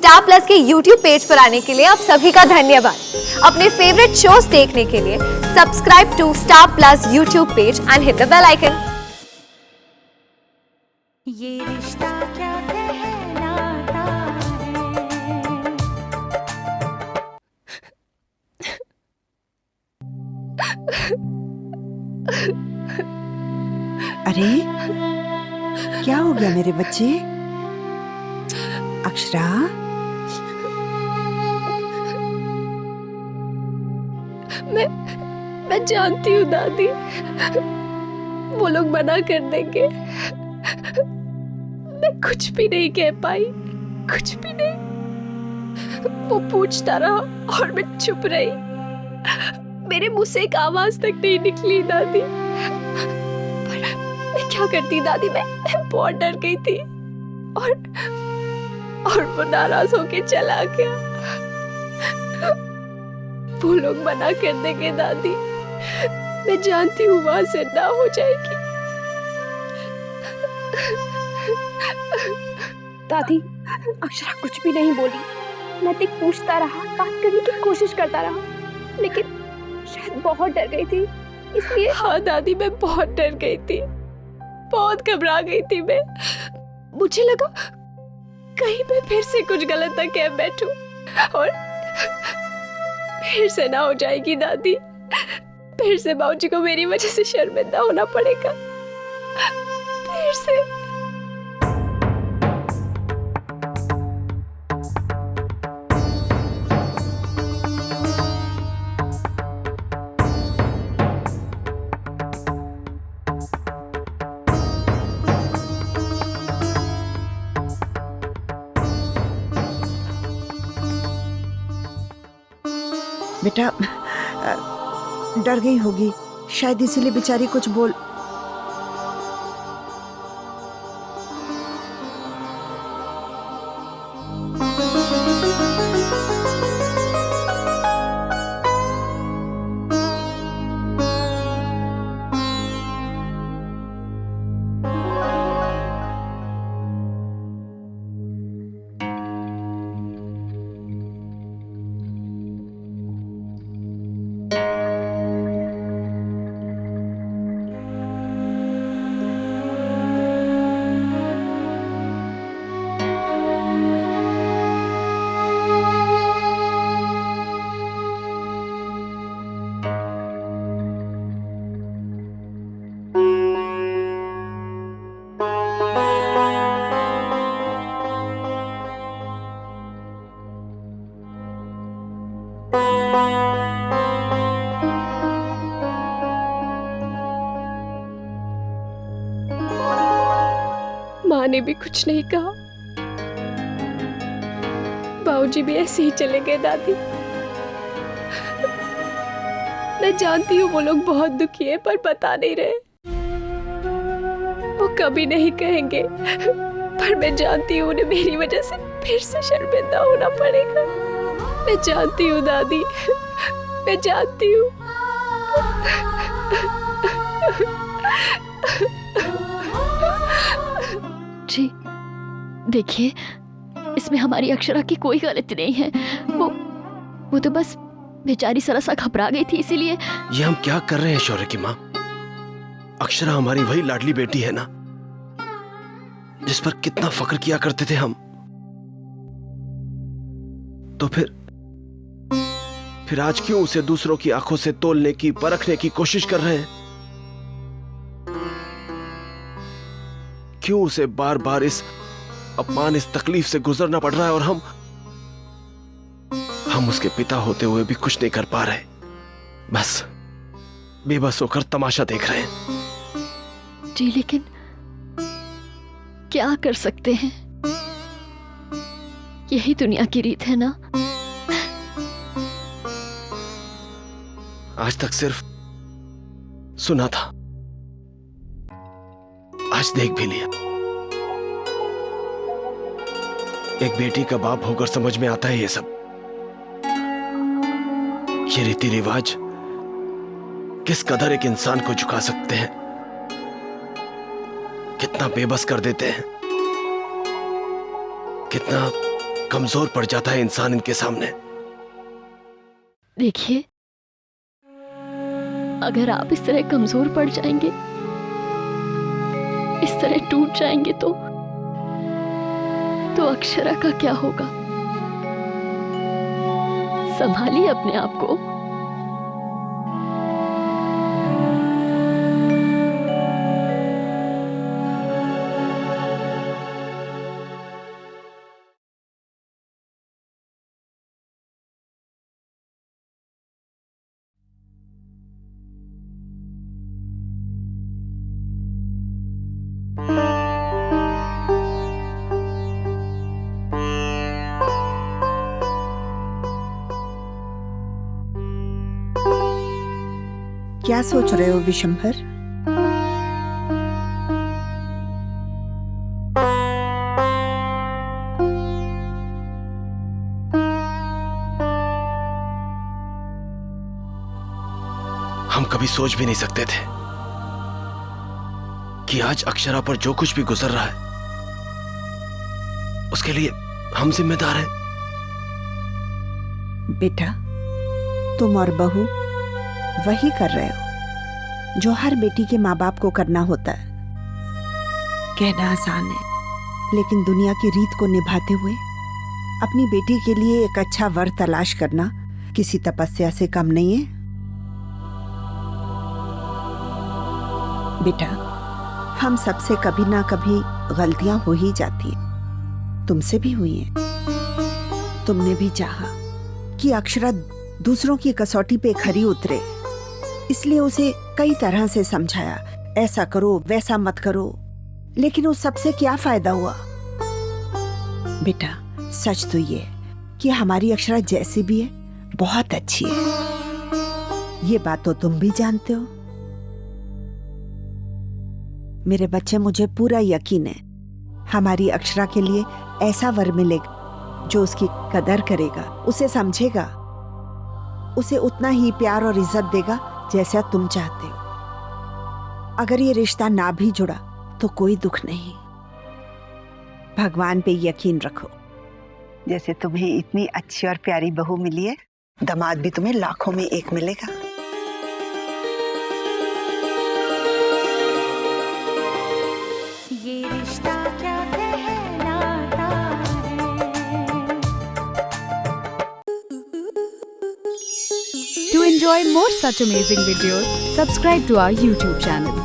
Star plus के YouTube page पर आने के लिए आप सभी का धन्यवाद। अपने फेवरेट शोज देखने के लिए subscribe to star plus YouTube page and hit the bell icon. ये रिश्ता क्या कहलाता अरे क्या हो गया मेरे बच्चे? अक्षरा, मैं जानती हूँ दादी, वो लोग मना कर देंगे। मैं कुछ भी नहीं कह पाई, कुछ भी नहीं। वो पूछता रहा और मैं चुप रही। मेरे मुंह से एक आवाज तक नहीं निकली दादी। पर मैं क्या करती दादी, मैं बहुत डर गई थी और वो नाराज होके चला गया। वो लोग मना कर देंगे दादी, मैं जानती हूँ वहां से ना हो जाएगी। दादी, अक्षरा कुछ भी नहीं बोली। नैतिक पूछता रहा, बात करने की कोशिश करता रहा, लेकिन शायद बहुत डर गई थी, इसलिए। हाँ दादी, मैं बहुत डर गई थी, बहुत घबरा गई थी मैं। मुझे लगा कहीं मैं फिर से कुछ गलत ना कह बैठूं और फिर से ना हो जाएगी दादी, फिर से बाबूजी को मेरी वजह से शर्मिंदा होना पड़ेगा, फिर से। बेटा डर गई होगी, शायद इसीलिए बेचारी कुछ बोल। माँ ने भी कुछ नहीं कहा, बाबूजी भी ऐसे ही चले गए दादी। मैं जानती हूँ वो लोग बहुत दुखी है, पर बता नहीं रहे। वो कभी नहीं कहेंगे, पर मैं जानती हूँ उन्हें मेरी वजह से फिर से शर्मिंदा होना पड़ेगा। मैं जानती हूँ दादी, मैं जानती हूँ। जी देखिए, इसमें हमारी अक्षरा की कोई गलती नहीं है। वो तो बस बेचारी जरा सा घबरा गई थी, इसीलिए। ये हम क्या कर रहे हैं शौर्य की माँ? अक्षरा हमारी वही लाडली बेटी है ना, जिस पर कितना फक्र किया करते थे हम। तो फिर आज क्यों उसे दूसरों की आंखों से तोलने की, परखने की कोशिश कर रहे हैं? क्यों उसे बार बार इस अपमान, इस तकलीफ से गुजरना पड़ रहा है और हम उसके पिता होते हुए भी कुछ नहीं कर पा रहे, बस बेबस होकर तमाशा देख रहे हैं। जी लेकिन क्या कर सकते हैं, यही दुनिया की रीत है ना। आज तक सिर्फ सुना था, आज देख भी लिया। एक बेटी का बाप होकर समझ में आता है ये सब। ये रीति रिवाज किस कदर एक इंसान को झुका सकते हैं, कितना बेबस कर देते हैं, कितना कमजोर पड़ जाता है इंसान इनके सामने। देखिए, अगर आप इस तरह कमजोर पड़ जाएंगे, इस तरह टूट जाएंगे तो अक्षरा का क्या होगा? संभालिए अपने आप को। क्या सोच रहे हो विशंभर? हम कभी सोच भी नहीं सकते थे कि आज अक्षरा पर जो कुछ भी गुजर रहा है उसके लिए हम जिम्मेदार हैं। बेटा, तुम और बहू वही कर रहे हो जो हर बेटी के माँ बाप को करना होता है। कहना आसान है, लेकिन दुनिया की रीत को निभाते हुए अपनी बेटी के लिए एक अच्छा वर तलाश करना किसी तपस्या से कम नहीं है। बेटा, हम सबसे कभी ना कभी गलतियां हो ही जाती हैं। तुमसे भी हुई हैं। तुमने भी चाहा कि अक्षरा दूसरों की कसौटी पे खरी उतरे, इसलिए उसे कई तरह से समझाया, ऐसा करो वैसा मत करो, लेकिन उस सबसे क्या फायदा हुआ? बेटा, सच तो ये कि हमारी अक्षरा जैसी भी है बहुत अच्छी है। ये बात तो तुम भी जानते हो। मेरे बच्चे, मुझे पूरा यकीन है हमारी अक्षरा के लिए ऐसा वर मिलेगा जो उसकी कदर करेगा, उसे समझेगा, उसे उतना ही प्यार और इज्जत देगा जैसा तुम चाहते हो। अगर ये रिश्ता ना भी जुड़ा तो कोई दुख नहीं। भगवान पे यकीन रखो। जैसे तुम्हें इतनी अच्छी और प्यारी बहू मिली है, दामाद भी तुम्हें लाखों में एक मिलेगा। ये रिश्ता क्या कहलाता है। To enjoy more such amazing videos, subscribe to our YouTube channel.